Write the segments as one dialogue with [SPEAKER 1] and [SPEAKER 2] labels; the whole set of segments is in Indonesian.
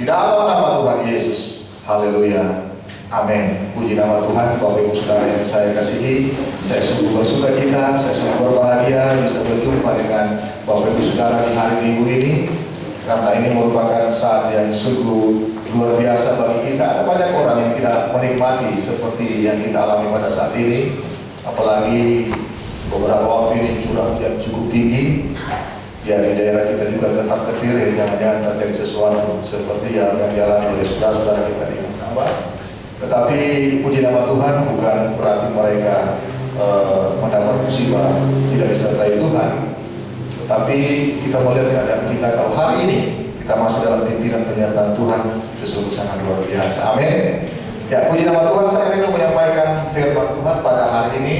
[SPEAKER 1] dalam nama Tuhan Yesus. Haleluya. Amin. Puji nama Tuhan. Bapak Ibu Saudara yang saya kasihi, saya sungguh bersuka cita, saya sungguh berbahagia bisa berjumpa dengan Bapak Ibu Saudara di hari Minggu ini, karena ini merupakan saat yang sungguh luar biasa bagi kita. Ada banyak orang yang tidak menikmati seperti yang kita alami pada saat ini, apalagi beberapa waktu ini curah hujan cukup tinggi. Ya, di daerah kita juga tetap ketir, jangan-jangan terjadi sesuatu seperti yang dialami oleh saudara-saudara kita di Makassar. Tetapi puji nama Tuhan, bukan berarti mereka mendapat musibah tidak disertai Tuhan. Tetapi kita melihat keadaan kita kalau hari ini kita masih dalam pimpinan penyertaan Tuhan, itu sungguh sangat luar biasa. Amin. Ya, puji nama Tuhan. Saya rindu menyampaikan firman Tuhan pada hari ini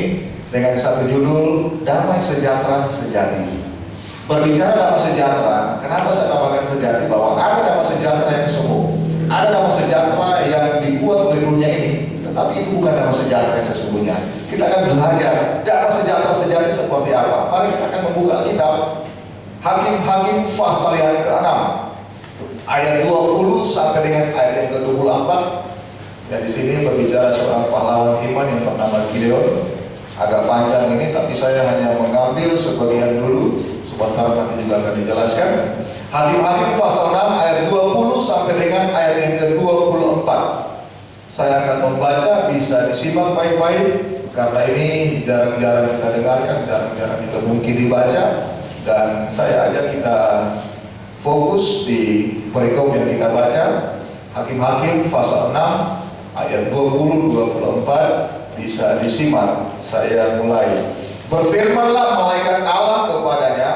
[SPEAKER 1] dengan satu judul, Damai Sejahtera Sejati. Berbicara damai sejahtera, kenapa saya katakan sejati? Bahwa ada damai sejahtera yang semu, ada damai sejahtera yang dibuat oleh dunia ini, tetapi itu bukan damai sejahtera yang sesungguhnya. Kita akan belajar damai sejahtera sejati seperti apa. Mari kita akan membuka kitab Hakim-Hakim pasal yang ke-6 ayat 20 sampai dengan ayat yang ke-24. Ya, di sini berbicara seorang pahlawan iman yang bernama Gideon. Agak panjang ini, tapi saya hanya mengambil sebagian dulu. Sebentar nanti juga akan dijelaskan. Hakim-Hakim pasal 6 ayat 20 sampai dengan ayat yang ke-24. Saya akan membaca, bisa disimak baik-baik, karena ini jarang-jarang kita dengarkan, jarang-jarang juga mungkin dibaca. Dan saya ajak kita fokus di perikop yang kita baca. Hakim-Hakim pasal 6 ayat 20-24, bisa disimak. Saya mulai. Berfirmanlah malaikat Allah kepadanya,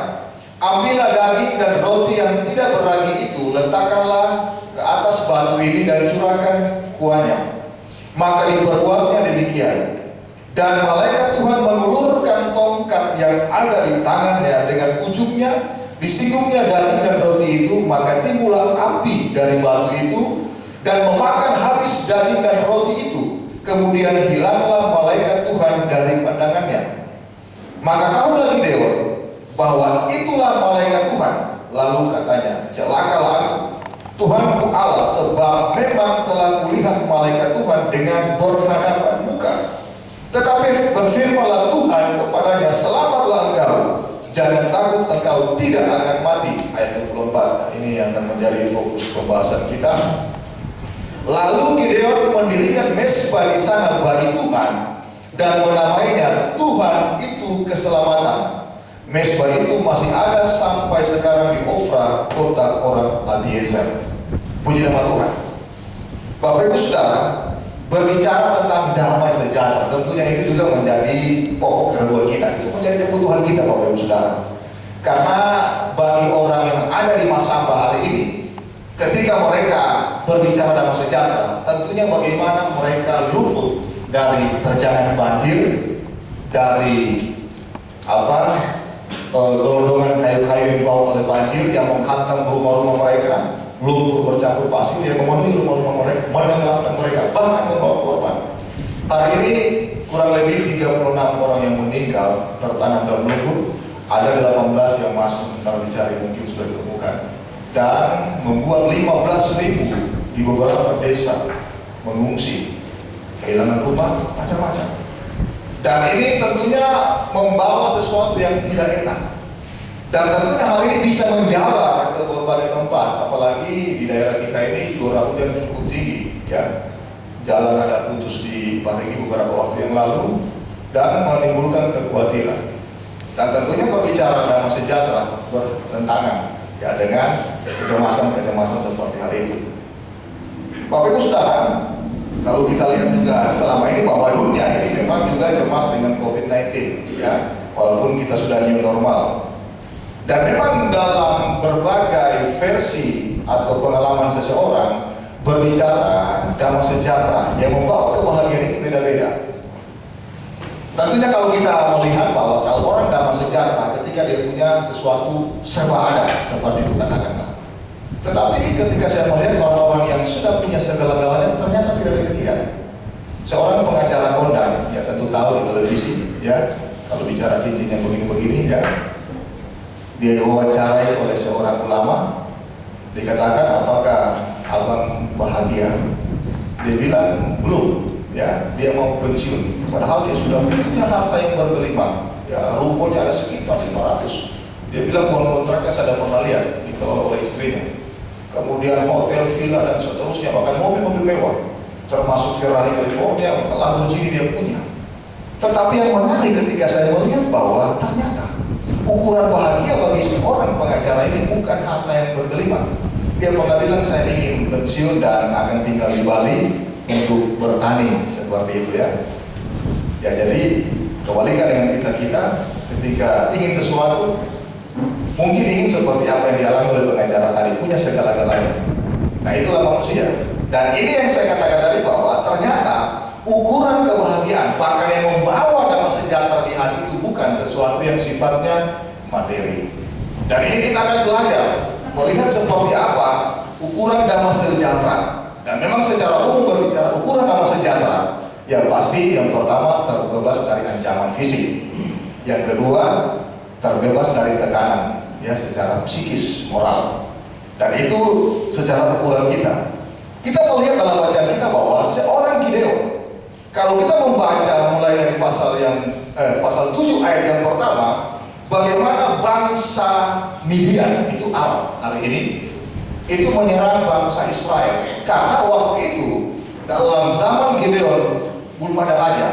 [SPEAKER 1] ambillah daging dan roti yang tidak beragi itu, letakkanlah ke atas batu ini dan curahkan kuahnya. Maka diperbuatnya demikian. Dan malaikat Tuhan mengulurkan tongkat yang ada di tangannya, dengan ujungnya disinggungnya daging dan roti itu, maka timbullah api dari batu itu dan memakan habis daging dan roti itu. Kemudian hilanglah malaikat Tuhan dari pandangannya. Maka tahulah Gideon bahwa itulah malaikat Tuhan. Lalu katanya, celakalah aku, Tuhanku Allah, sebab memang telah kulihat malaikat Tuhan dengan berhadapan muka. Tetapi berfirmanlah Tuhan kepadanya, selamatlah engkau, jangan takut, engkau tidak akan mati. Ayat 24, ini yang akan menjadi fokus pembahasan kita. Lalu Gideon mendirikan mezbah di sana bagi Tuhan dan menamainya Tuhan itu keselamatan. Mezbah itu masih ada sampai sekarang di Ofra, kota orang Abiezer. Puji nama Tuhan. Bapak Ibu Saudara, berbicara tentang damai sejahtera, tentunya itu juga menjadi pokok kereduan kita. Itu menjadi kebutuhan kita, Bapak Ibu Saudara. Karena bagi orang yang ada di Masamba hari ini, ketika mereka berbicara damai sejahtera, tentunya bagaimana mereka luput dari terjangan banjir, dari gelondongan kayu-kayu yang dibawa oleh banjir yang menghantam rumah-rumah mereka, lumpur bercampur pasir yang memenuhi rumah-rumah mereka, menenggelamkan mereka, bahkan membawa korban. Hari ini kurang lebih 36 orang yang meninggal tertanam dalam lumpur, ada 18 yang masuk ntar dicari, mungkin sudah ditemukan, dan membuat 15.000 di beberapa desa mengungsi, kehilangan rumah, macam-macam. Dan ini tentunya membawa sesuatu yang tidak enak. Dan tentunya hal ini bisa menjalar ke berbagai tempat, apalagi di daerah kita ini curah hujan cukup tinggi, ya. Jalan ada putus di Parigi beberapa waktu yang lalu dan menimbulkan kekhawatiran. Dan tentunya berbicara damai sejahtera bertentangan, ya, dengan kecemasan-kecemasan seperti hal itu. Bapak Ibu Saudara, kalau kita lihat juga selama ini bahwa dunia ini memang juga cemas dengan COVID-19, ya, walaupun kita sudah new normal. Dan memang dalam berbagai versi atau pengalaman seseorang berbicara damai sejahtera yang membawa kebahagiaan itu beda-beda. Tentunya kalau kita melihat bahwa kalau orang damai sejahtera ketika dia punya sesuatu serba ada, seperti itu katakanlah. Tetapi ketika saya melihat orang-orang yang sudah punya segala-galanya, ternyata tidak demikian. Seorang pengacara kondang, ya tentu tahu di televisi, ya, kalau bicara cincin yang begini-begini, ya, dia diwawancarai oleh seorang ulama, dikatakan apakah apa bahagia? Dia bilang belum, ya, dia mau pensiun. Padahal dia sudah punya harta yang bergelimang, ya, rukonya ada sekitar 500. Dia bilang uang kontraknya saya pernah lihat dikelola oleh istrinya. Kemudian hotel, villa dan seterusnya, bahkan mobil-mobil mewah, termasuk Ferrari California, Lamborghini dia punya. Tetapi yang menarik ketika saya melihat bahwa ternyata ukuran bahagia bagi seorang pengacara ini bukan harta yang bergelimang. Dia pernah bilang saya ingin pensiun dan akan tinggal di Bali untuk bertani, seperti itu ya. Ya, jadi kebalikan dengan kita ketika ingin sesuatu, mungkin ingin seperti apa yang dialami oleh pengacara tadi, punya segala-galanya. Nah, itulah manusia. Dan ini yang saya katakan tadi, bahwa ternyata ukuran kebahagiaan, bahkan yang membawa damai sejahtera di hati itu bukan sesuatu yang sifatnya materi. Dan ini kita akan belajar melihat seperti apa ukuran damai sejahtera. Dan memang secara umum berbicara ukuran damai sejahtera, ya pasti yang pertama terbebas dari ancaman fisik, yang kedua terbebas dari tekanan, ya, secara psikis, moral. Dan itu secara ukuran kita. Kita melihat dalam bacaan kita bahwa seorang Gideon, kalau kita membaca mulai dari pasal 7 ayat yang pertama, bagaimana bangsa Midian, itu Arab hari ini, itu menyerang bangsa Israel. Karena waktu itu dalam zaman Gideon belum ada raja.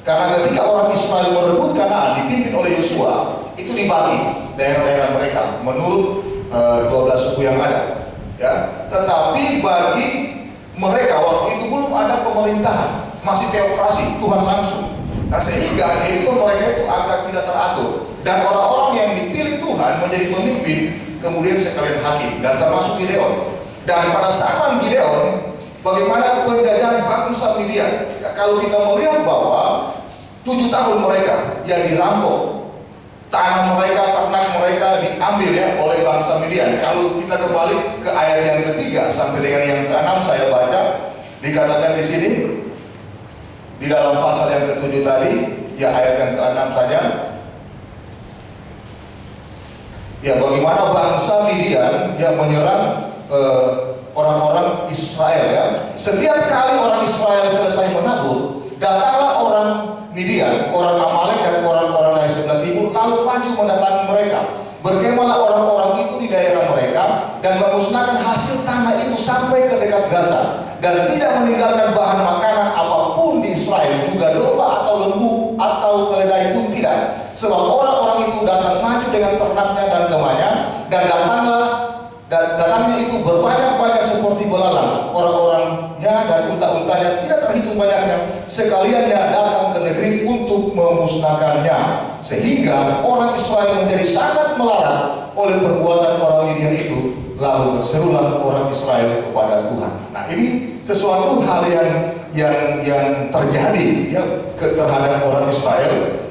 [SPEAKER 1] Karena ketika orang Israel merebut Kanaan dipimpin oleh Yosua, itu dibagi daerah-daerah mereka menurut 12 suku yang ada. Ya, tetapi bagi mereka waktu itu belum ada pemerintahan, masih teokrasi, Tuhan langsung. Nah, sehingga kehidupan mereka itu agak tidak teratur. Dan orang-orang yang dipilih Tuhan menjadi pemimpin, kemudian sekalian hakim, dan termasuk Gideon. Dan pada zaman Gideon, bagaimana penjajahan bangsa Midian? Ya, kalau kita melihat bahwa 7 tahun mereka yang dirampok, tanah mereka, ternak mereka diambil ya oleh bangsa Midian. Kalau kita kembali ke ayat yang ketiga sampai dengan yang ke-6 saya baca, dikatakan di sini di dalam pasal yang ke-7 tadi, ya ayat yang ke-6 saja. Ya, bagaimana bangsa Midian yang menyerang orang-orang Israel ya. Setiap kali orang Israel selesai menabur, datanglah orang Midian, orang Amalek dan orang-orang dari sebelah timur lalu maju mendatangi mereka. Berkemahlah orang-orang itu di daerah mereka dan memusnahkan hasil tanah itu sampai ke dekat Gaza, dan tidak meninggalkan bahan makanan apapun di Israel, juga domba atau lembu atau keledai pun tidak. Sebab orang-orang itu datang maju dengan ternaknya dan kemahnya, dan datangnya itu berbanyak-banyak seperti belalang. Orang-orangnya dan unta-untanya tidak terhitung banyaknya, sekaliannya datang ke negeri untuk memusnahkannya. Sehingga orang Israel menjadi sangat melarat oleh perbuatan orang Midian itu. Lalu berserulah orang Israel kepada Tuhan. Nah, ini sesuatu hal yang terjadi ya terhadap orang Israel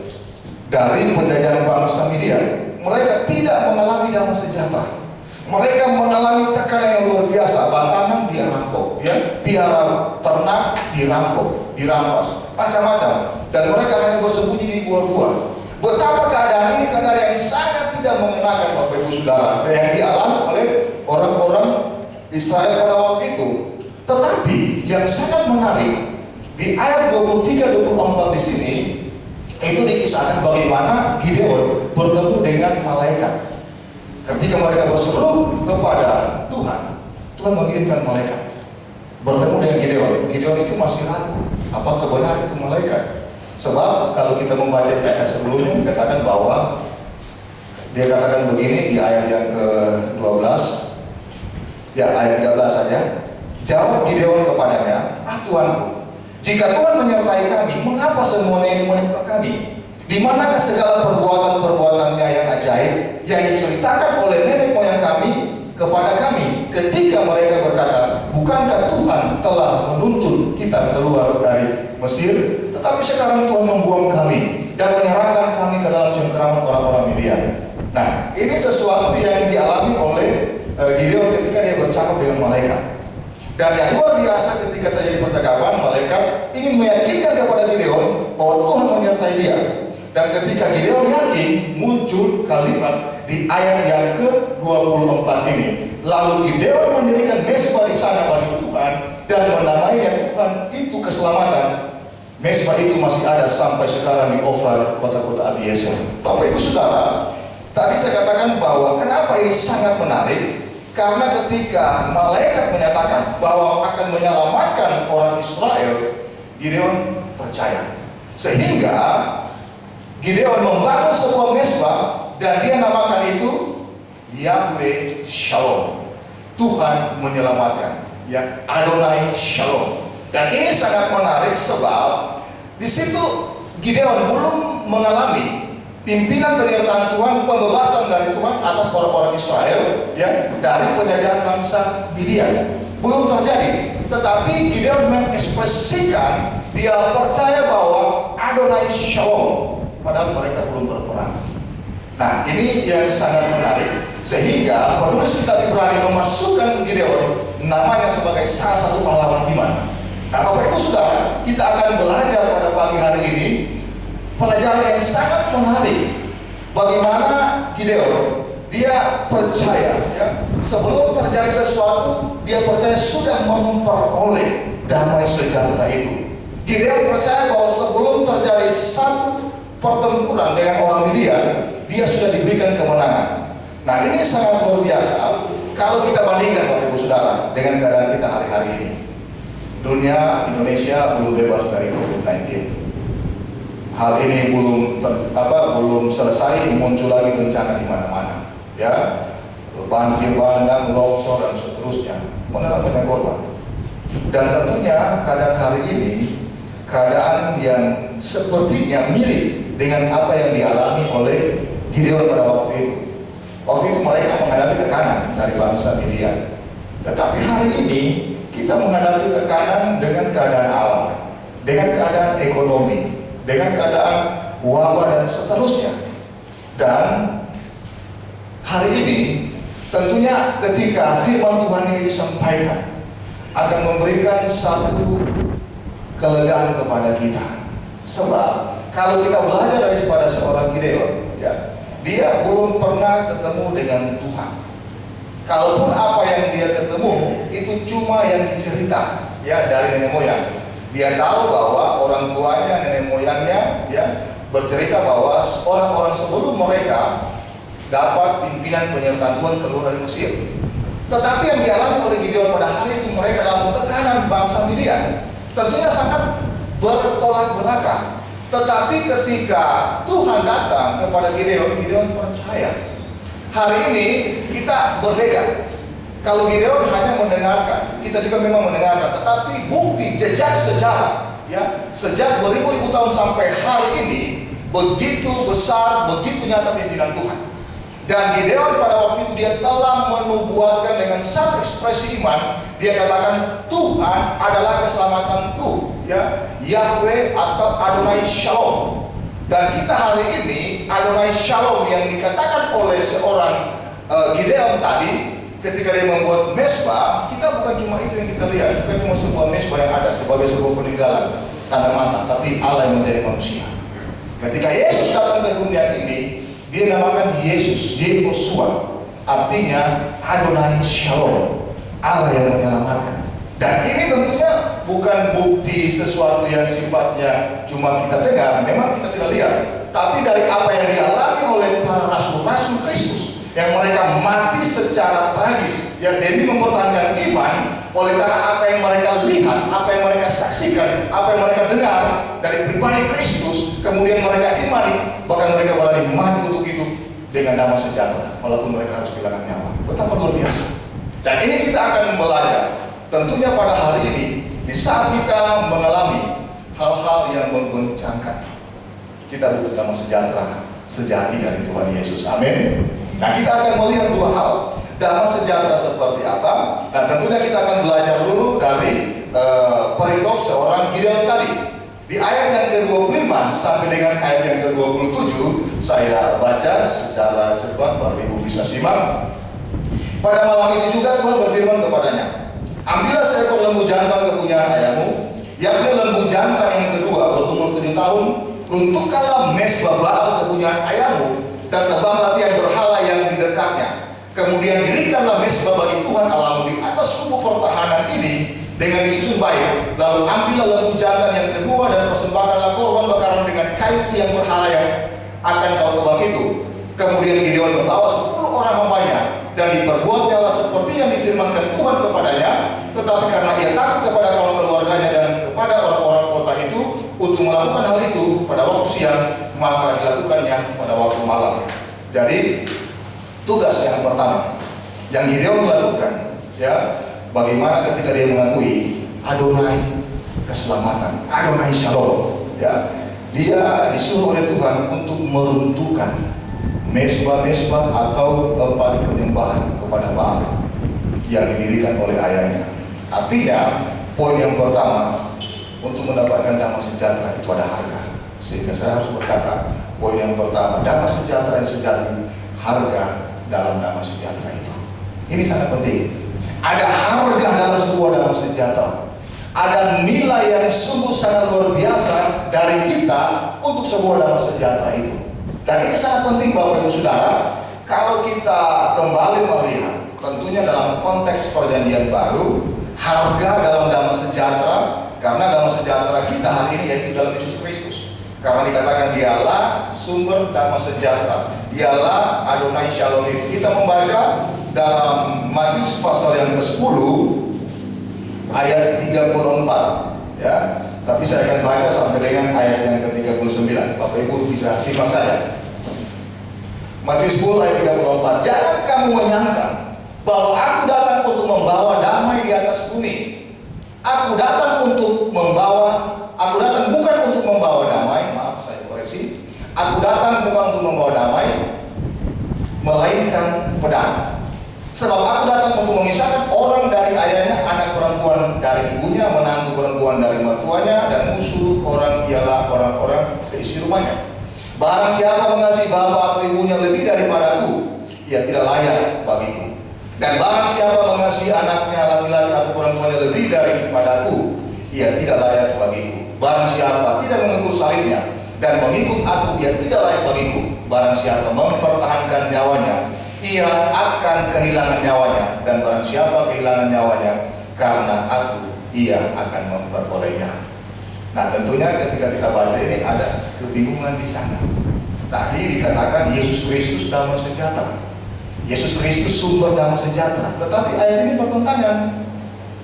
[SPEAKER 1] dari penjajahan bangsa Midian. Mereka tidak mengalami damai sejahtera. Mereka mengalami tekanan yang luar biasa. Bakanan dia rampok, ya, piara ternak dirampok, dirampas, macam-macam. Dan mereka hanya bersembunyi di gua-gua. Betapa keadaan ini keadaan yang sangat tidak mengenakan, Bapak Ibu Saudara, yang dialami oleh orang-orang Israel pada waktu itu. Tetapi yang sangat menarik di ayat 23-24 di sini, itu dikisahkan bagaimana Gideon bertemu dengan malaikat. Ketika mereka berseru kepada Tuhan, Tuhan mengirimkan malaikat bertemu dengan Gideon. Gideon itu masih ragu apakah benar itu malaikat. Sebab kalau kita membaca ayat sebelumnya dikatakan bahwa dia katakan begini di ayat yang ke-12, ya ayat 13 saja. Jawab Gideon kepadanya, Tuhanku, jika Tuhan menyertai kami, mengapa semuanya ini menimpa kami? Di manakah segala perbuatan-perbuatannya yang ajaib yang diceritakan oleh nenek moyang kami kepada kami ketika mereka berkata, bukankah Tuhan telah menuntun kita keluar dari Mesir? Tetapi sekarang Tuhan membuang kami dan menyerahkan kami ke dalam cengkeraman orang-orang Midian. Nah, ini sesuatu yang dialami oleh Gideon ketika dia bercakap dengan malaikat. Dan yang luar biasa ketika terjadi percakapan, malaikat ingin meyakinkan kepada Gideon bahwa Tuhan menyertai dia. Dan ketika Gideon yakin, muncul kalimat di ayat yang ke-24 ini. Lalu Gideon mendirikan mezbah di sana bagi Tuhan dan keselamatan, mesbah itu masih ada sampai sekarang di Ofra, kota-kota Abiezer. Bapak Ibu Saudara, tadi saya katakan bahwa kenapa ini sangat menarik, karena ketika malaikat menyatakan bahwa akan menyelamatkan orang Israel, Gideon percaya. Sehingga Gideon membangun sebuah mesbah dan dia namakan itu Yahweh Shalom, Tuhan menyelamatkan, ya, Adonai Shalom. Dan ini sangat menarik sebab di situ Gideon belum mengalami pimpinan penyertaan Tuhan, pembebasan dari Tuhan atas orang-orang Israel, ya, dari penjajahan bangsa Midian. Belum terjadi. Tetapi Gideon mengekspresikan dia percaya bahwa Adonai Shalom, padahal mereka belum berperang. Nah, ini yang sangat menarik, sehingga penulis kitab Ibrani memasukkan Gideon namanya sebagai salah satu pahlawan iman. Nah, Bapak Ibu Saudara, kita akan belajar pada pagi hari ini pelajaran yang sangat menarik. Bagaimana Gideon, dia percaya, ya, sebelum terjadi sesuatu, dia percaya sudah memperoleh damai sejahtera itu. Gideon percaya bahwa sebelum terjadi satu pertempuran dengan orang Midian, dia sudah diberikan kemenangan. Nah, ini sangat luar biasa kalau kita bandingkan, Bapak Ibu Saudara, dengan keadaan kita hari-hari ini. Dunia Indonesia belum bebas dari COVID-19. Hal ini belum selesai, muncul lagi bencana di mana-mana, ya, banjir bandang, longsor dan seterusnya, menelan banyak korban. Dan tentunya keadaan hari ini keadaan yang sepertinya mirip dengan apa yang dialami oleh Gideon pada waktu itu. Waktu itu mereka menghadapi tekanan dari bangsa Midian. Tetapi hari ini kita menghadapi tekanan dengan keadaan alam, dengan keadaan ekonomi, dengan keadaan wabah dan seterusnya. Dan hari ini tentunya ketika firman Tuhan ini disampaikan akan memberikan satu kelegaan kepada kita. Sebab kalau kita belajar daripada seorang Gideon, ya, dia belum pernah ketemu dengan Tuhan. Kalaupun apa yang dia ketemu itu cuma yang dicerita, ya, dari nenek moyang. Dia tahu bahwa orang tuanya, nenek moyangnya, ya, bercerita bahwa orang-orang sebelum mereka dapat pimpinan penyertaan Tuhan keluar dari Mesir. Tetapi yang dialami oleh Gideon pada hari itu, mereka dalam tekanan bangsa Midian, tentunya sangat bertolak belakang. Tetapi ketika Tuhan datang kepada Gideon, Gideon percaya. Hari ini kita berbeda. Kalau Gideon hanya mendengarkan, kita juga memang mendengarkan, tetapi bukti jejak sejarah, ya, sejak beribu-ribu tahun sampai hari ini begitu besar, begitu nyata pimpinan Tuhan. Dan Gideon pada waktu itu dia telah menubuatkan dengan satu ekspresi iman. Dia katakan Tuhan adalah keselamatanku, ya, Yahweh atau Adonai Shalom. Dan kita hari ini Adonai Shalom yang dikatakan oleh seorang Gideon tadi ketika dia membuat mesbah, kita bukan cuma itu yang kita lihat, bukan cuma sebuah mesbah yang ada sebagai sebuah peninggalan tanda mata, tapi Allah yang menjadi manusia. Ketika Yesus datang ke dunia ini, dia namakan Yesus Yehoshua, artinya Adonai Shalom, Allah yang menyelamatkan. Dan ini tentunya bukan bukti sesuatu yang sifatnya cuma kita dengar, memang kita tidak lihat, tapi dari apa yang dialami oleh para rasul-rasul Kristus yang mereka mati secara tragis, yang demi mempertahankan iman oleh karena apa yang mereka lihat, apa yang mereka saksikan, apa yang mereka dengar dari pribadi Kristus, kemudian mereka imani, bahkan mereka berani mati untuk itu dengan nama sejahtera, walaupun mereka harus kehilangan nyawa. Betapa luar biasa. Dan ini kita akan belajar. Tentunya pada hari ini, di saat kita mengalami hal-hal yang menggoncangkan, kita butuh damai sejahtera sejati dari Tuhan Yesus. Amin. Nah, kita akan melihat dua hal. Damai sejahtera seperti apa? Nah, tentunya kita akan belajar dulu dari perikop seorang Gideon tadi. Di ayat yang ke-25 sampai dengan ayat yang ke-27, saya baca secara cepat, Bapak Ibu bisa simak. Pada malam itu juga Tuhan berfirman kepadanya, ambillah seekor lembu jantan kepunyaan ayahmu, yakni lembu jantan yang kedua berumur 7 tahun, runtuhkanlah mesbah Baal kepunyaan ayahmu, dan tebanglah tiang berhala yang di dekatnya. Kemudian dirikanlah mesbah bagi Tuhan Allahmu di atas kubu pertahanan ini, dengan disusun baik, lalu ambillah lembu jantan yang kedua dan persembahkanlah korban bakaran dengan kayu tiang berhala yang akan kau tebang itu. Kemudian Gideon membawa 10 orang hambanya, dan diperbuatnyalah seperti yang difirmankan Tuhan kepadanya. Tetapi karena ia takut kepada kaum keluarganya dan kepada orang-orang kota itu untuk melakukan hal itu pada waktu siang, maka dilakukannya pada waktu malam. Jadi tugas yang pertama yang Gideon lakukan, ya, bagaimana ketika dia mengakui Adonai keselamatan, Adonai Shalom, ya, dia disuruh oleh Tuhan untuk meruntuhkan mesbah-mesbah atau tempat penyembahan kepada Baal yang didirikan oleh ayahnya. Artinya, poin yang pertama, untuk mendapatkan damai sejahtera itu ada harga. Sehingga saya harus berkata, poin yang pertama, damai sejahtera yang sejati, harga dalam damai sejahtera itu. Ini sangat penting. Ada harga dalam sebuah damai sejahtera. Ada nilai yang sungguh sangat luar biasa dari kita untuk sebuah damai sejahtera itu. Dan ini sangat penting Bapak Ibu Saudara. Kalau kita kembali melihat, tentunya dalam konteks perjanjian baru, harga dalam damai sejahtera, karena damai sejahtera kita hari ini yaitu dalam Yesus Kristus. Karena dikatakan dialah sumber damai sejahtera, dialah Adonai Shalom itu. Kita membaca dalam Matius pasal yang ke-10 ayat 34, ya. Tapi saya akan baca sampai dengan ayat yang ke-39. Bapak Ibu bisa simak saja. Matius 10 ayat 34. Jangan kamu menyangka bahwa aku datang untuk membawa damai di atas bumi. Aku datang bukan untuk membawa damai. Maaf, saya koreksi. Aku datang bukan untuk membawa damai, melainkan pedang. Sebab aku datang untuk memisahkan orang dari ayahnya, anak perempuan dari ibunya, menantu perempuan dari mertuanya, dan musuh orang ialah orang-orang seisi rumahnya. Barang siapa mengasihi bapa atau ibunya lebih daripadaku, ia tidak layak bagiku. Dan barang siapa mengasihi anaknya laki-laki atau perempuannya lebih daripadaku, ia tidak layak bagiku. Barang siapa tidak mengikut salibnya dan mengikut aku, ia tidak layak bagiku. Barang siapa mempertahankan nyawanya, ia akan kehilangan nyawanya, dan barang siapa kehilangan nyawanya karena aku, ia akan memperolehnya. Nah, tentunya ketika kita baca ini ada kebingungan di sana. Tadi dikatakan Yesus Kristus damai sejahtera, Yesus Kristus sumber damai sejahtera. Tetapi ayat ini bertentangan.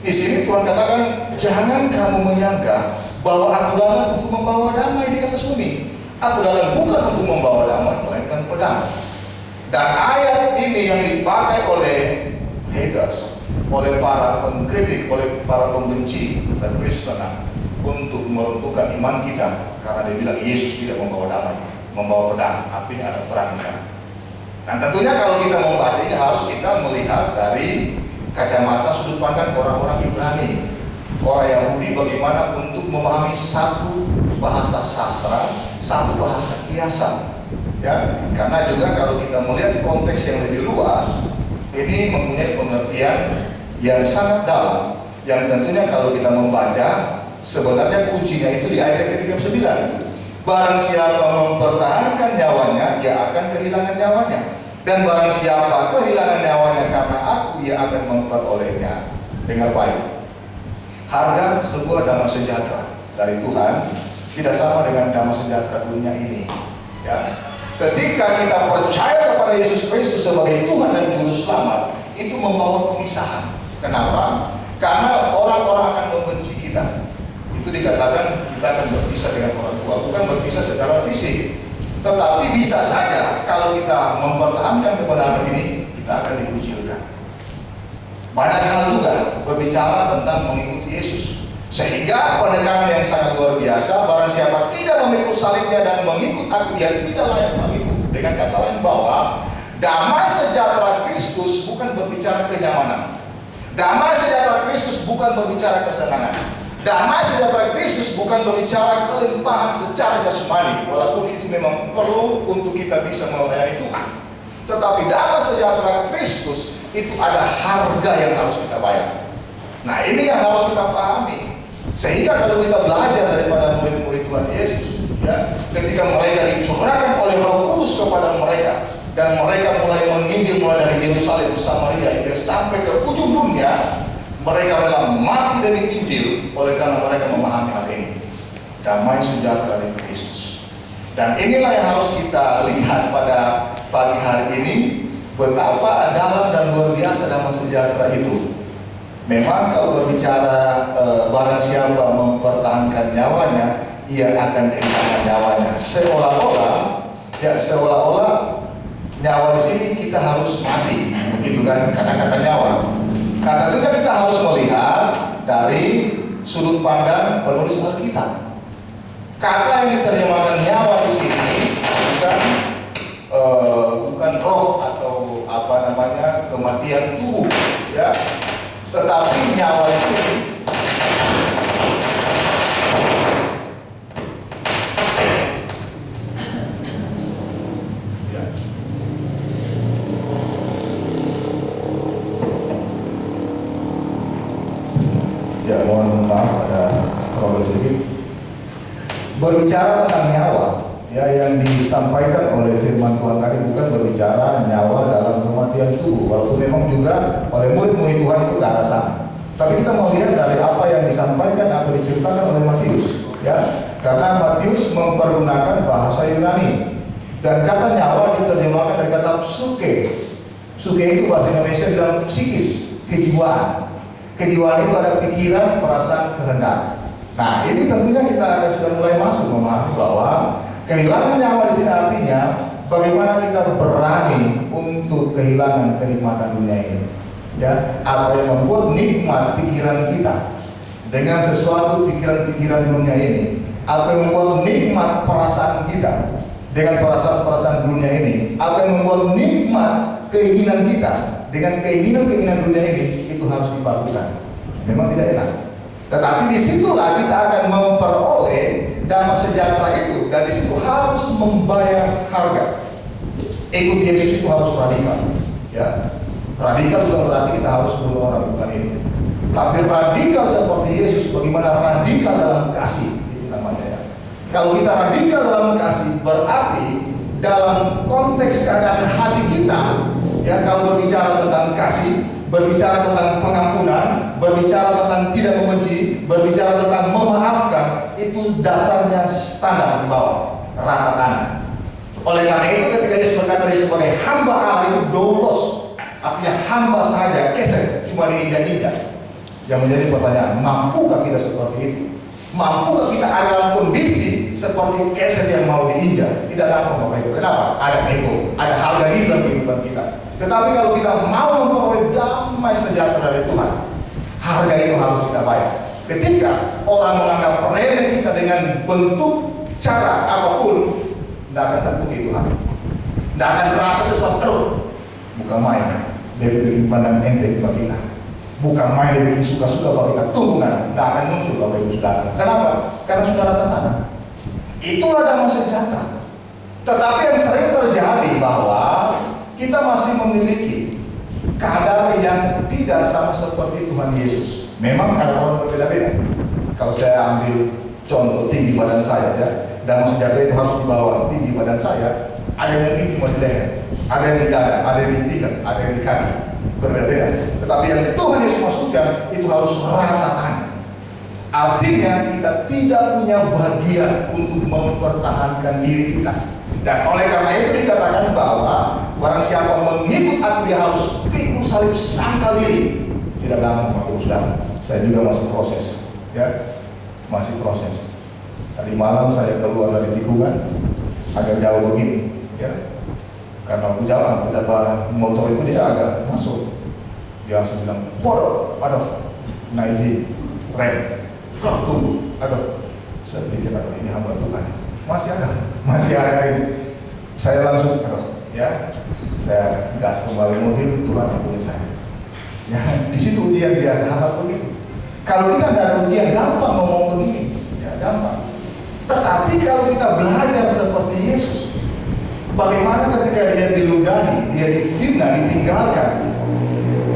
[SPEAKER 1] Di sini Tuhan katakan, jangan kamu menyangka bahwa aku datang untuk membawa damai di atas bumi. Aku datang bukan untuk membawa damai, melainkan pedang. Dan ayat ini yang dipakai oleh haters, oleh para pengkritik, oleh para pembenci dan Kristenan untuk meruntuhkan iman kita, karena dia bilang Yesus tidak membawa damai, membawa pedang, artinya ada perang di sana. Dan tentunya kalau kita membaca ini harus kita melihat dari kacamata sudut pandang orang-orang Ibrani, orang Yahudi, bagaimana untuk memahami satu bahasa sastra, satu bahasa kiasan. Ya, karena juga kalau kita melihat konteks yang lebih luas, ini mempunyai pengertian yang sangat dalam, yang tentunya kalau kita membaca, sebenarnya kuncinya itu di ayat ke-39. Barang siapa mempertahankan nyawanya, ia akan kehilangan nyawanya, dan barang siapa kehilangan nyawanya karena aku, ia akan memperolehnya. Dengar baik, harga sebuah damai sejahtera dari Tuhan tidak sama dengan damai sejahtera dunia ini, ya. Ketika kita percaya kepada Yesus Kristus sebagai Tuhan dan Juru Selamat, itu membawa pemisahan. Kenapa? Karena orang-orang akan membenci kita. Itu dikatakan kita akan berpisah dengan orang tua, bukan berpisah secara fisik, tetapi bisa saja kalau kita mempertahankan kebenaran ini, kita akan dikucilkan. Banyak hal juga berbicara tentang mengikuti Yesus, sehingga penekanan yang sangat luar biasa. Barang siapa tidak memikul salibnya dan mengikut aku, ia tidak layak bagiku. Dengan kata lain bahwa damai sejahtera Kristus bukan berbicara kenyamanan, damai sejahtera Kristus bukan berbicara kesenangan, damai sejahtera Kristus bukan berbicara kelimpahan secara jasmani, walaupun itu memang perlu untuk kita bisa melayani Tuhan. Tetapi damai sejahtera Kristus itu ada harga yang harus kita bayar. Nah, ini yang harus kita pahami. Sehingga kalau kita belajar daripada murid-murid Tuhan Yesus, ya, ketika mereka dicurahkan oleh Roh Kudus kepada mereka, dan mereka mulai menginjil mulai dari Yerusalem, Samaria, hingga sampai ke ujung dunia, mereka rela mati demi sulit oleh karena mereka memahami hal ini. Damai sejahtera dari Kristus. Dan inilah yang harus kita lihat pada pagi hari ini, betapa dalam dan luar biasa damai sejahtera itu. Memang kalau berbicara barang siapa mempertahankan nyawanya, ia akan kehilangan nyawanya. Seolah-olah nyawa di sini kita harus mati, begitu kan kata-kata nyawa. Nah, tentunya kita harus melihat dari sudut pandang penulis Alkitab. Kata yang diterjemahkan nyawa di sini bukan roh atau kematian tubuh, ya, tetapi nyawa di sini ya, mohon maaf ada problem sedikit. Berbicara tentang nyawa, ya, yang disampaikan oleh firman Tuhan tadi bukan berbicara nyawa dalam kematian tubuh, walaupun memang juga oleh murid-murid Tuhan itu ke arah sana. Tapi kita mau lihat dari apa yang disampaikan atau diceritakan oleh Matius, ya, karena Matius mempergunakan bahasa Yunani dan kata nyawa diterjemahkan dari kata psuke. Psuke itu bahasa Indonesia bilang psikis, kejiwaan. Kejiwaan itu ada pikiran, perasaan, kehendak. Nah, ini tentunya kita sudah mulai masuk memahami bahwa kehilangan nyawa di sini artinya bagaimana kita berani untuk kehilangan kenikmatan dunia ini. Ya, apa yang membuat nikmat pikiran kita dengan sesuatu pikiran-pikiran dunia ini, apa yang membuat nikmat perasaan kita dengan perasaan-perasaan dunia ini, apa yang membuat nikmat keinginan kita dengan keinginan-keinginan dunia ini, itu harus dipadukan. Memang tidak enak. Tetapi disitulah kita akan memperoleh damai sejahtera itu, dan disitu harus membayar harga. Ikut Yesus itu harus radikal, ya. Radikal bukan berarti kita harus bunuh orang, bukan ini. Tapi radikal seperti Yesus, bagaimana radikal dalam kasih, itu namanya, ya. Kalau kita radikal dalam kasih, berarti dalam konteks keadaan hati kita, ya, kalau berbicara tentang kasih, berbicara tentang pengampunan, berbicara tentang tidak membenci, berbicara tentang memaafkan, itu dasarnya standar di bawah, rata tangan. Oleh karena itu ketika Yesus berkata dia sebagai hamba Allah itu doulos, artinya hamba saja, keset, cuma diinjak-injak. Yang menjadi pertanyaan, mampukah kita seperti itu? Mampukah kita ada dalam kondisi seperti keset yang mau diinjak? Tidak dapat, Bapak Ibu. Kenapa? Ada ego, ada harga diri dalam kehidupan kita. Tetapi kalau kita mau memperoleh damai sejahtera dari Tuhan, harga itu harus kita bayar. Ketika orang menganggap remeh kita dengan bentuk cara apapun, tidak akan terpuji Tuhan. Tidak akan terasa sesuatu. Bukan main, dari pandang ente bagi kita. Bukan main dari suka-suka bagi kita. Tunggungan, tidak akan muncul Bapak Ibu Saudara. Kenapa? Karena sudah rata tanah. Itulah damai sejahtera. Tetapi yang sering terjadi bahwa kita masih memiliki kadar yang tidak sama seperti Tuhan Yesus. Memang kadar orang berbeda-beda. Kalau saya ambil contoh tinggi badan saya, ya, damai sejahtera itu harus dibawa tinggi badan saya. Ada yang mungkin cuma di leher, ada yang di dada, ada yang di pinggang, ada yang di kaki, berbeda-beda. Tetapi yang Tuhan Yesus maksudkan itu harus rata. Artinya kita tidak punya bagian untuk mempertahankan diri kita. Dan oleh karena itu dikatakan bahwa barang siapa mengikut aku, dia harus pikul salib sangkal diri. Tidak gampang, Bapak Ibu Saudara. Saya juga masih proses, ya, masih proses. Tadi malam saya keluar dari tikungan agak jauh begini, ya, karena aku jalan, betapa motor itu dia agak masuk. Dia langsung bilang, bodoh, aduh, nggak izin, rem, kok tunggu, aduh. Saya pikir, aduh, ini hamba Tuhan. Masih ada ini. Saya langsung, ya, saya gas kembali mobil, Tuhan ampuni saya. Ya, di situ ujian biasa, hal begitu. Kalau kita tidak ada ujian, gampang ngomong begini, ya, gampang. Tetapi kalau kita belajar seperti Yesus, bagaimana ketika dia diludahi, dia difitnah, ditinggalkan,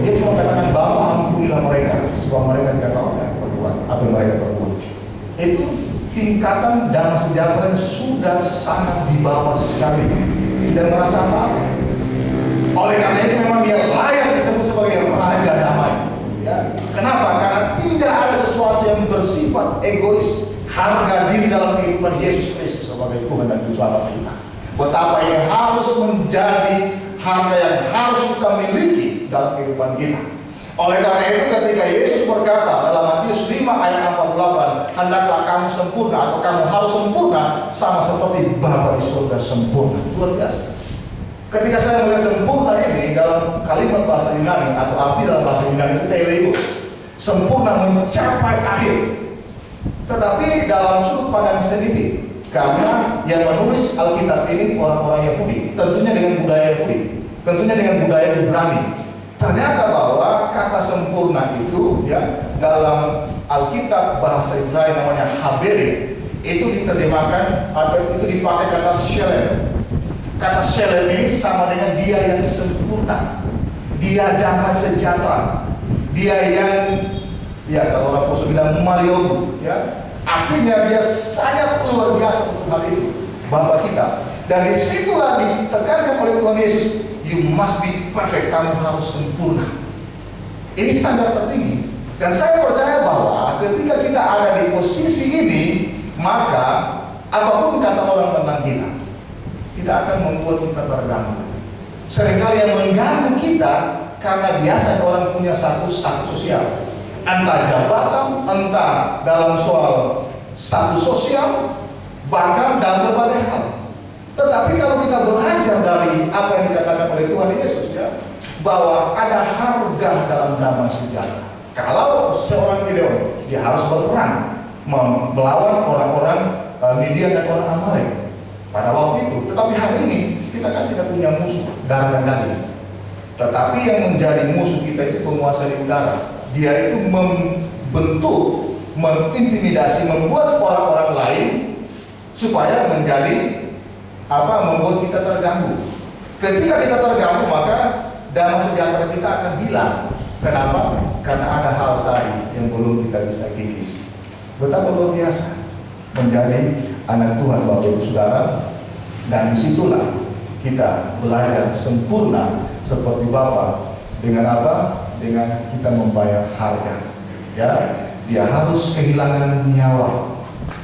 [SPEAKER 1] dia cuma katakan, Bapa ampunilah mereka, sebab mereka tidak tahu apa yang mereka perbuat. Itu tingkatan damai sejahtera sudah sangat di bawah sekali, tidak merasa apa-apa. Oleh karena itu memang dia layak disebut sebagai Raja Damai. Ya. Kenapa? Karena tidak ada sesuatu
[SPEAKER 2] yang bersifat egois, harga diri dalam kehidupan Yesus Kristus sebagai Tuhan dan Juru Selamat kita. Betapa ini harus menjadi harga yang harus kita miliki dalam kehidupan kita. Oleh karena itu ketika Yesus berkata dalam Matius 5 ayat 48, hendaklah kamu sempurna atau kamu harus sempurna sama seperti Bapa di surga sempurna. Luar biasa. Ketika saya melihat sempurna ini dalam kalimat bahasa Yunani atau arti dalam bahasa Yunani itu teleios, sempurna mencapai akhir. Tetapi dalam sudut pandang sendiri, karena yang menulis Alkitab ini orang-orang Yahudi, tentunya dengan budaya Yahudi, tentunya dengan budaya Ibrani. Ternyata bahwa kata sempurna itu ya dalam Alkitab bahasa Ibrani namanya haberi, itu diterjemahkan atau itu dipakai kata shalem. Kata shalem ini sama dengan dia yang sempurna, dia damai sejahtera, dia yang ya kalau orang Poso bilang Mario ya, artinya dia sangat luar biasa untuk hal itu Bapa kita. Dan disitulah ditekankan oleh Tuhan Yesus, you must be perfect, kamu harus sempurna. Ini standar tertinggi. Dan saya percaya bahwa ketika kita ada di posisi ini, maka apapun kata orang tentang kita, tidak akan membuat kita terganggu. Seringkali yang mengganggu kita karena biasa orang punya satu status sosial, entah jabatan, entah dalam soal status sosial, bahkan dalam berbagai hal. Tetapi kalau kita belajar dari apa yang dikatakan oleh Tuhan Yesus ya, bahwa ada harga dalam damai sejahtera. Kalau seorang Gideon, dia harus berperang melawan orang-orang Midian dan orang Amalek pada waktu itu. Tetapi hari ini kita kan tidak punya musuh darah dan daging. Tetapi yang menjadi musuh kita itu penguasa di udara. Dia itu membentuk, mengintimidasi, membuat orang-orang lain supaya menjadi membuat kita terganggu. Ketika kita terganggu, maka damai sejahtera kita akan hilang. Kenapa? Karena ada hal tadi yang belum kita bisa kikis. Betapa luar biasa menjadi anak Tuhan Bapak Ibu Saudara. Dan disitulah kita belajar sempurna seperti Bapa. Dengan apa? Dengan kita membayar harga. Ya, dia harus kehilangan nyawa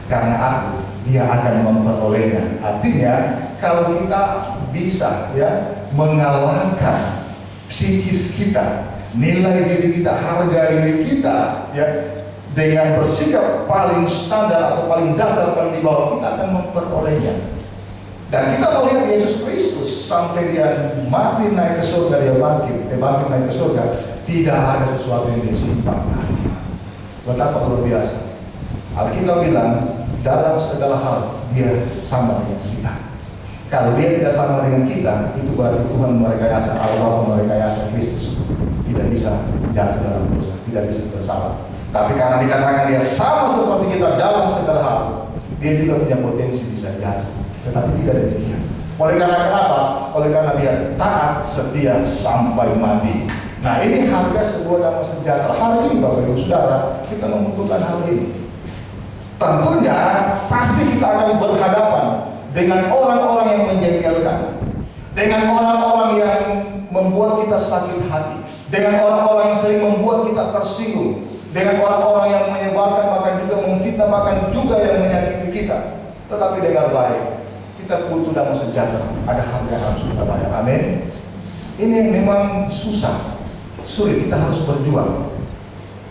[SPEAKER 2] karena aku, dia akan memperolehnya. Artinya kalau kita bisa ya mengalahkan psikis kita, nilai diri kita, harga diri kita ya, dengan bersikap paling standar atau paling dasar, paling di bawah, kita akan memperolehnya. Dan kita melihat Yesus Kristus sampai dia mati naik ke surga, dia bangkit naik ke surga, tidak ada sesuatu yang disimpan. Betapa luar biasa. Alkitab bilang dalam segala hal dia sama dengan kita. Kalau dia tidak sama dengan kita, itu berarti Tuhan merekayasa, Allah merekayasa Kristus. Tidak bisa jatuh dalam dosa, tidak bisa bersalah. Tapi karena dikatakan dia sama seperti kita dalam segala hal, dia juga punya potensi bisa jatuh. Tetapi tidak demikian. Oleh karena kenapa? Oleh karena dia taat setia sampai mati. Nah, ini harga sebuah damai sejahtera. Hari ini Bapak Ibu Saudara, kita membutuhkan hal ini. Tentunya pasti kita akan berhadapan dengan orang-orang yang menjengkelkan, dengan orang-orang yang membuat kita sakit hati, dengan orang-orang yang sering membuat kita tersinggung, dengan orang-orang yang menyebarkan bahkan juga memfitnah, bahkan juga yang menyakiti kita. Tetapi dengan baik, kita butuh damai sejahtera. Ada harga yang harus kita bayar. Amin. Ini memang susah, sulit, kita harus berjuang.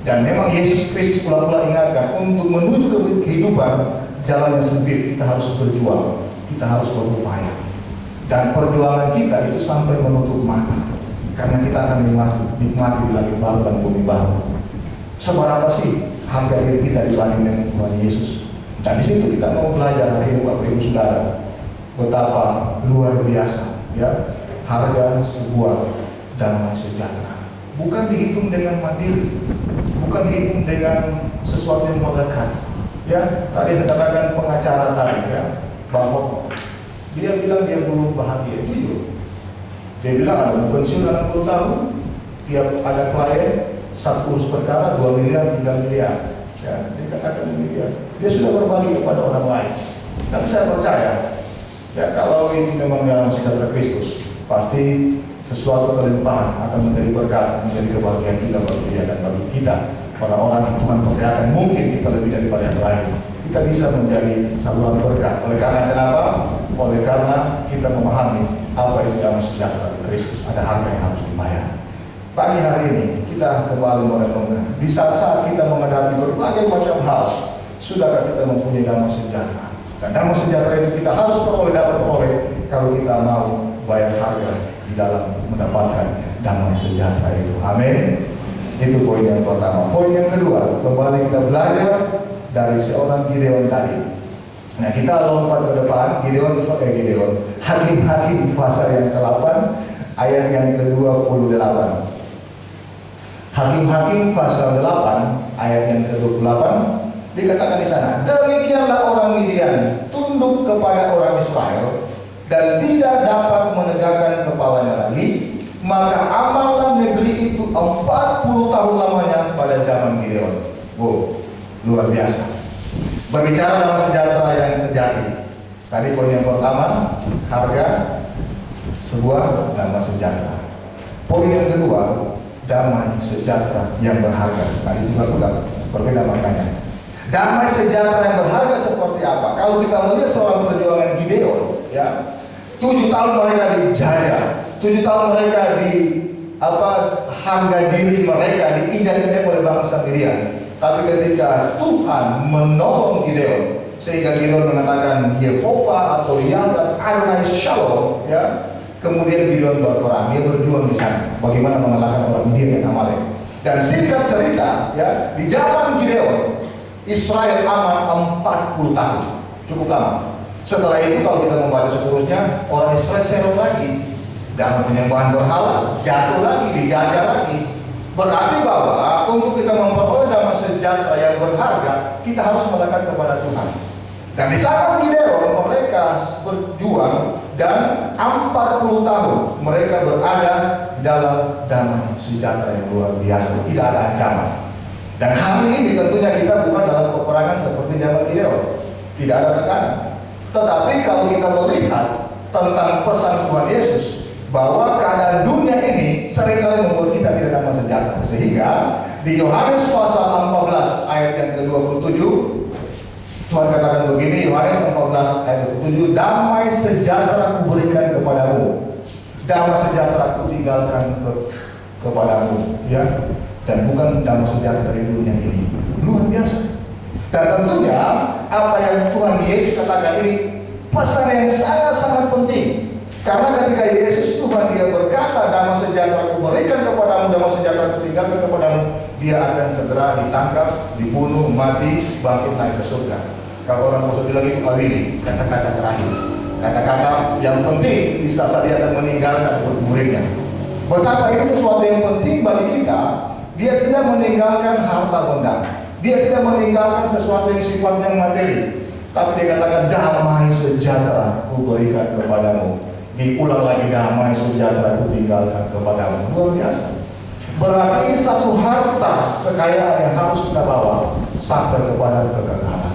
[SPEAKER 2] Dan memang Yesus Kristus pula ingatkan untuk menuju ke kehidupan jalan yang sempit, kita harus berjuang, kita harus berupaya. Dan perjuangan kita itu sampai menutup mata, karena kita akan nikmati di langit baru dan bumi baru. Seberapa sih harga diri kita dibanding dengan Tuhan Yesus? Dan di situ kita mau belajar hari ini Bapak Ibu Saudara, betapa luar biasa ya harga sebuah damai sejahtera. Bukan dihitung dengan materi, bukan dihitung dengan sesuatu yang melekat. Ya, tadi saya katakan pengacara tadi ya, bahwa dia bilang dia belum bahagia, jujur. Dia bilang ada pensiun 60 tahun, tiap ada klien satu urus perkara 2 miliar, 3 miliar. Ya, dia katakan demikian. Dia sudah berbagi kepada orang lain. Tapi saya percaya, ya kalau ini memang dalam sejahtera Kristus, pasti sesuatu kelimpahan akan menjadi berkat, menjadi kebahagiaan juga bagi dia dan bagi kita. Orang-orang yang Tuhan percayakan, mungkin daripada yang lain. Kita bisa menjadi saluran berkat. Oleh karena kenapa? Oleh karena kita memahami apa itu damai sejahtera di Kristus. Ada harga yang harus dibayar. Pagi hari ini kita kembali merenungkan. Di saat kita menghadapi berbagai macam hal, sudahkah kita mempunyai damai sejahtera? Dan damai sejahtera itu kita harus dapat peroleh kalau kita mau bayar harga di dalam mendapatkan damai sejahtera itu. Amin. Itu poin yang pertama. Poin yang kedua, kembali kita belajar dari seorang Gideon tadi. Nah, kita lompat ke depan. Gideon, Hakim-Hakim pasal yang ke-8 ayat yang ke-28. Hakim-Hakim pasal 8 ayat yang ke-28 dikatakan di sana, demikianlah orang Midian tunduk kepada orang Israel dan tidak dapat menegakkan kepalanya lagi, maka amanlah negeri itu 40 tahun lamanya pada zaman Gideon. Wow, luar biasa. Berbicara dalam sejahtera yang sejati. Tadi poin yang pertama, harga sebuah damai sejahtera. Poin yang kedua, damai sejahtera yang berharga. Tadi juga sudah berbeda maknanya. Damai sejahtera yang berharga seperti apa? Kalau kita melihat seorang perjuangan Gideon, ya, 7 tahun mereka dijajah, 7 tahun mereka harga diri mereka diinjak-injak oleh bangsa Midian. Tapi ketika Tuhan menolong Gideon, sehingga Gideon mengatakan Yehova atau Yahweh Adonai Shalom, ya. Kemudian Gideon berperang, dia berjuang di sana. Bagaimana mengalahkan orang Midian dan Amalek. Dan singkat cerita, ya, di zaman Gideon, Israel aman 40 tahun, cukup lama. Setelah itu kalau kita membaca seterusnya, orang Israel serong lagi dalam penyembahan berhala, jatuh lagi, dijajah lagi. Berarti bahwa untuk kita memperoleh damai sejahtera yang berharga, kita harus melekat kepada Tuhan. Dan di zaman Gideon mereka berjuang dan 40 tahun mereka berada di dalam damai sejahtera yang luar biasa, tidak ada ancaman. Dan hari ini tentunya kita bukan dalam peperangan seperti zaman Gideon, tidak ada tekanan. Tetapi kalau kita melihat tentang pesan Tuhan Yesus bahwa keadaan dunia ini seringkali membuat kita tidak damai sejahtera, sehingga di Yohanes pasal 14 ayat yang ke-27 Tuhan katakan begini, Yohanes 14 ayat 27, damai sejahtera kuberikan kepadamu, damai sejahtera kutinggalkan kepadamu, ya, dan bukan damai sejahtera dari dunia ini. Luar biasa. Dan tentunya apa yang Tuhan Yesus katakan ini pesan yang sangat penting. Karena ketika Yesus Tuhan dia berkata damai sejahtera kuberikan kepadamu, damai sejahtera kutinggalkan kepadamu, dia akan segera ditangkap, dibunuh, mati, bangkit naik ke surga. Kalau orang Muslim bilang itu ini kata-kata terakhir, kata-kata yang penting di saat dia akan meninggalkan murid-muridnya. Betapa ini sesuatu yang penting bagi kita. Dia tidak meninggalkan harta benda, dia tidak meninggalkan sesuatu yang sifatnya materi, tapi dia katakan damai sejahtera kuberikan kepadamu. Diulang lagi, damai sejahtera kutinggalkan kepadamu. Luar biasa. Berarti ini satu harta kekayaan yang harus kita bawa sampai kepada kekekalan.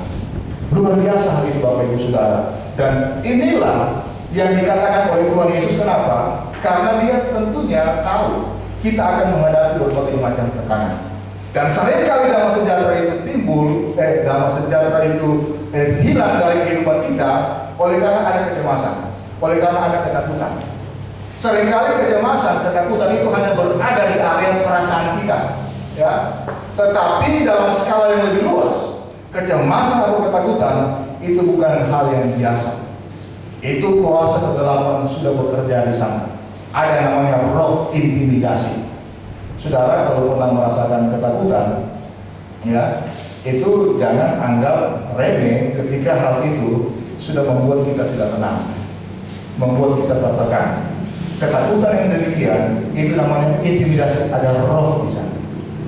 [SPEAKER 2] Luar biasa hari ini Bapak Ibu Saudara. Dan inilah yang dikatakan oleh Tuhan Yesus. Kenapa? Karena dia tentunya tahu kita akan menghadapi berbagai macam tekanan. Dan seringkali damai sejahtera itu timbul, damai sejahtera itu hilang dari kehidupan kita oleh karena ada kecemasan, oleh karena ada ketakutan. Seringkali kecemasan, ketakutan itu hanya berada di area perasaan kita, ya. Tetapi dalam skala yang lebih luas, kecemasan atau ketakutan itu bukan hal yang biasa. Itu kuasa kegelapan sudah bekerja di sana. Ada yang namanya roh intimidasi. Saudara kalau pernah merasakan ketakutan, ya, itu jangan anggap remeh ketika hal itu sudah membuat kita tidak tenang, membuat kita tertekan. Ketakutan yang demikian itu namanya intimidasi. Ada roh di sana,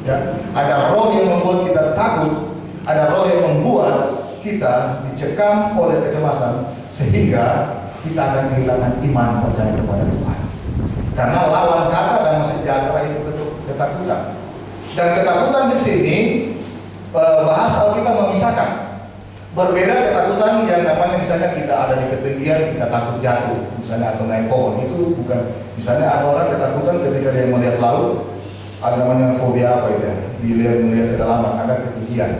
[SPEAKER 2] ya. Ada roh yang membuat kita takut, ada roh yang membuat kita dicekam oleh kecemasan sehingga kita akan kehilangan iman percaya kepada Tuhan. Karena lawan kata damai sejahtera itu ketakutan. Dan ketakutan di sini bahasa Alkitab memisahkan. Berbeda ketakutan yang namanya misalnya kita ada di ketinggian, kita takut jatuh, misalnya atau naik pohon, itu bukan. Misalnya ada orang ketakutan ketika dia melihat laut, ada namanya fobia apa itu ya, dilihat melihat kedalaman, ada ketinggian.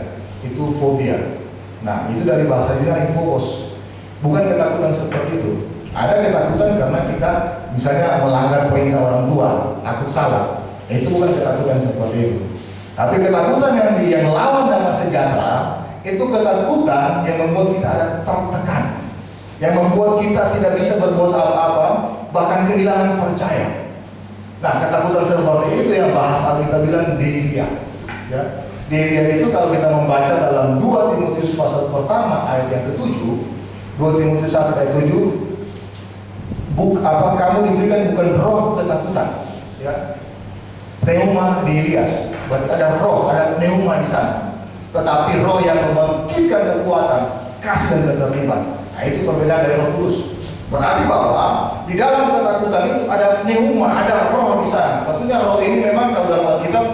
[SPEAKER 2] itu fobia. Nah, itu dari bahasa Yunani phobos. Bukan ketakutan seperti itu. Ada ketakutan karena kita misalnya melanggar perintah orang tua, takut salah. Itu bukan ketakutan seperti itu. Tapi ketakutan yang lawan damai sejahtera itu ketakutan yang membuat kita ada tertekan, yang membuat kita tidak bisa berbuat apa-apa, bahkan kehilangan percaya. Nah, ketakutan seperti itu yang bahasa kita bilang delia. Ya. Delia itu kalau kita membaca dalam 2 Timotius pasal pertama ayat yang ke-7, 2 Timotius 1 ayat 7, kamu diberikan bukan roh ketakutan, ya. Pneuma delias, berarti ada roh, ada pneuma di sana. Tetapi roh yang membangkitkan kekuatan, kasih dan ketertiban. Nah, itu perbedaan dari Roh Kudus. Berarti bahwa di dalam ketakutan itu ada pneuma, ada roh di sana. Tentunya roh ini memang kalau dalam Alkitab,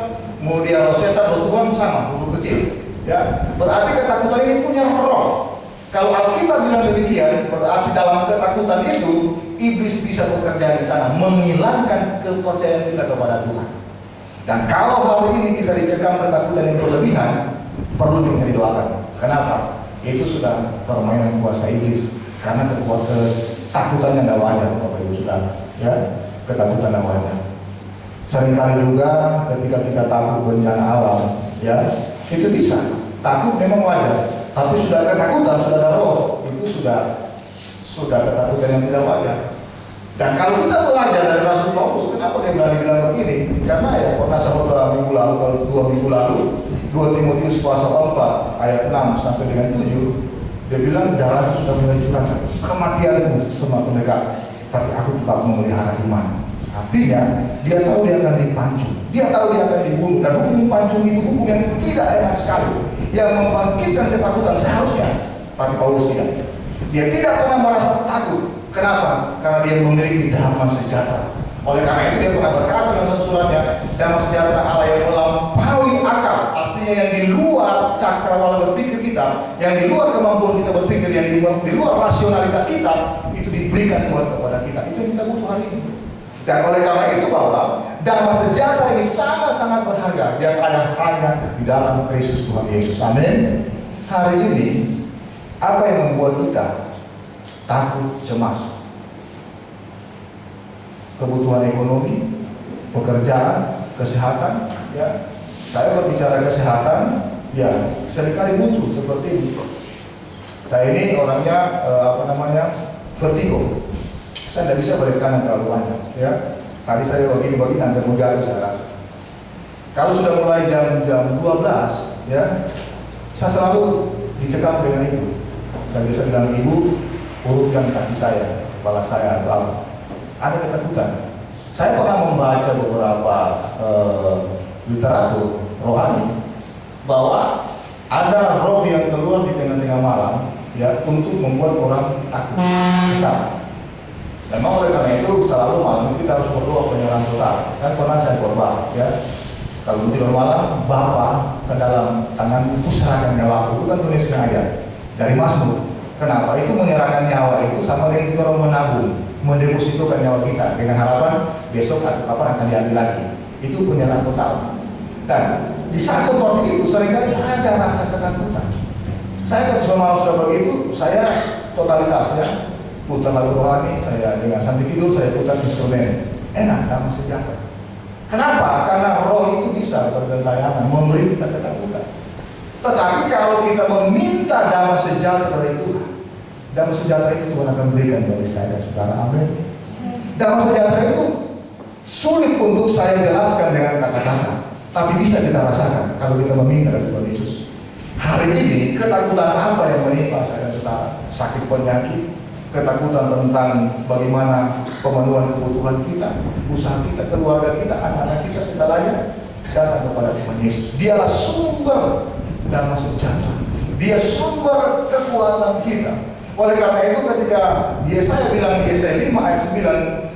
[SPEAKER 2] mau dia roh setan, roh Tuhan sama, huruf kecil. Ya, berarti ketakutan ini punya roh. Kalau Alkitab bilang demikian, berarti dalam ketakutan itu iblis bisa bekerja di sana, menghilangkan kepercayaan kita kepada Tuhan. Dan kalau hari ini kita dicekam ketakutan yang berlebihan, perlu kita didoakan. Kenapa? Itu sudah permainan kuasa iblis. Karena ketakutan yang tidak wajar, Bapak Ibu Saudara. Ya, ketakutan yang wajar. Seringkali juga ketika kita takut bencana alam, ya, itu bisa. Takut memang wajar. Tapi sudah ketakutan, sudah ada roh, itu sudah ketakutan yang tidak wajar. Dan kalau kita belajar dari Rasul Paulus, kenapa dia berani bilang begini? Karena ya pernah sama 2 minggu lalu, 2 Timotius pasal 4 ayat 6 sampai dengan 7, dia bilang darah sudah mulai curahkan, kematianmu semakin dekat, tapi aku tetap memelihara iman. Artinya dia tahu dia akan dipancung, dia tahu dia akan dibunuh, dan hukum pancung itu hukum yang tidak enak sekali, yang membangkitkan ketakutan seharusnya. Tapi Paulus tidak. Dia tidak pernah merasa takut. Kenapa? Karena dia memiliki damai sejahtera. Oleh karena itu dia pernah berkata dalam satu suratnya, damai sejahtera Allah yang melampaui akal, artinya yang di luar cakrawala berpikir kita, yang di luar kemampuan kita berpikir, yang di luar rasionalitas kita, itu diberikan Tuhan kepada kita. Itu yang kita butuh hari ini. Dan oleh karena itu bahwa damai sejahtera ini sangat-sangat berharga, yang ada hanya di dalam Kristus Tuhan Yesus. Amin. Hari ini apa yang membuat kita takut, cemas? Kebutuhan ekonomi, pekerjaan, kesehatan. Ya, saya berbicara kesehatan, ya seringkali muncul seperti ini. Saya ini orangnya vertigo. Saya tidak bisa balik kanan terlalu banyak. Ya, tadi saya begini hampir mau jatuh saya rasa. Kalau sudah mulai jam 12, ya, saya selalu dicekam dengan itu. Saya bisa bilang, ibu, urutkan kaki saya, kepala saya atau apa. Ada ketakutan. Saya pernah membaca beberapa literatur rohani bahwa ada roh yang keluar di tengah-tengah malam, ya, untuk membuat orang takut. Memang oleh karena itu selalu malam kita harus berdoa penyerahan total. Kan pernah saya korban, ya. Kalau tidur malam, Bapa ke dalam tanganku serahkan nyawaku. Itu kan tulisnya ayat dari Mazmur. Kenapa? Itu menyerahkan nyawa itu sama dengan kita orang menabung, mendepositokan nyawa kita dengan harapan besok atau kapan akan diambil lagi. Itu penyerahan total. Dan di saat seperti itu seringkali ada rasa ketakutan. Saya kan selama sudah begitu, saya totalitasnya putar lagu rohani, saya dengan sambil tidur saya putar instrumen. Enak, damai sejahtera. Kenapa? Karena roh itu bisa bergentayangan, memberi kita ketakutan. Tetapi kalau kita meminta damai sejahtera dari Tuhan, damai sejahtera itu Tuhan akan berikan bagi saya dan saudara. Amin. Damai sejahtera itu sulit untuk saya jelaskan dengan kata-kata, tapi bisa kita rasakan kalau kita meminta dari Tuhan Yesus. Hari ini ketakutan apa yang menimpa saya dan saudara? Sakit penyakit, ketakutan tentang bagaimana pemenuhan kebutuhan kita, usaha kita, keluarga kita, anak-anak kita, segalanya datang kepada Tuhan Yesus. Dialah sumber damai sejahtera. Dia sumber kekuatan kita. Oleh karena itu ketika Yesaya bilang di Yesaya 5 ayat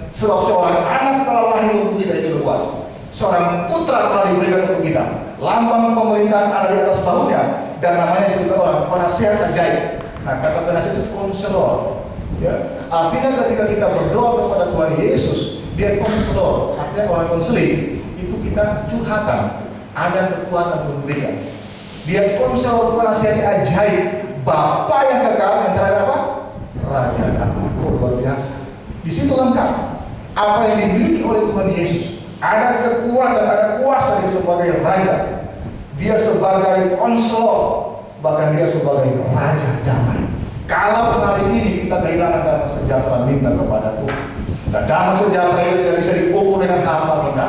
[SPEAKER 2] 9, sebab seorang anak telah lahir untuk kita itu dibuat, seorang putra telah diberikan untuk kita, lambang pemerintahan ada di atas bahunya, dan namanya disebut orang penasihat ajaib. Nah, kata penasihat itu konselor. Ya, artinya ketika kita berdoa kepada Tuhan Yesus, dia konselor. Artinya orang konseling itu kita curhatan, ada kekuatan untuk memberikan. Dia konselor penasihat ajaib, Bapa yang kekal yang terakhir apa? Raja damai. Oh, luar biasa. Di situ lengkap apa yang dimiliki oleh Tuhan Yesus. Ada kekuatan, ada kuasa dia sebagai raja. Dia sebagai konselor, bahkan dia sebagai raja damai. Kalau hari ini kita kehilangan damai sejahtera, minta kepada Tuhan. Dan damai sejahtera itu tidak bisa diukur dengan harta benda,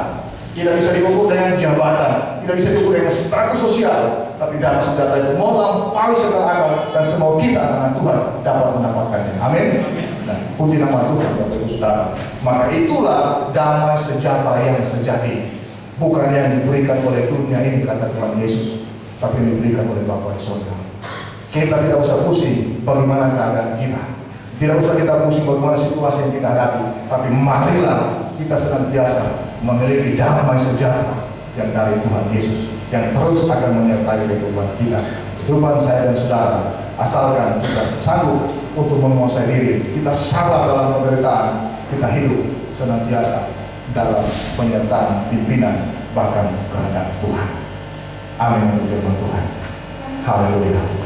[SPEAKER 2] tidak bisa diukur dengan jabatan, tidak bisa diukur dengan status sosial. Tapi damai sejahtera itu melampaui segala akal, dan semua kita dengan Tuhan dapat mendapatkannya. Amin. Nah, puji nama Tuhan, Bapak Ibu Saudara. Maka itulah damai sejahtera yang sejati, bukan yang diberikan oleh dunia ini, kata Tuhan Yesus, tapi yang diberikan oleh Bapa di surga. Kita tidak usah pusing bagaimana keadaan kita, tidak usah kita pusing bagaimana situasi yang kita hadapi, tapi marilah kita senantiasa memiliki damai sejahtera yang dari Tuhan Yesus, yang terus akan menyertai kehidupan kita, kehidupan saya dan saudara, asalkan kita sanggup untuk menguasai diri, kita sabar dalam penderitaan, kita hidup senantiasa dalam penyertaan pimpinan bahkan kehendak Tuhan. Amin untuk firman Tuhan. Haleluya.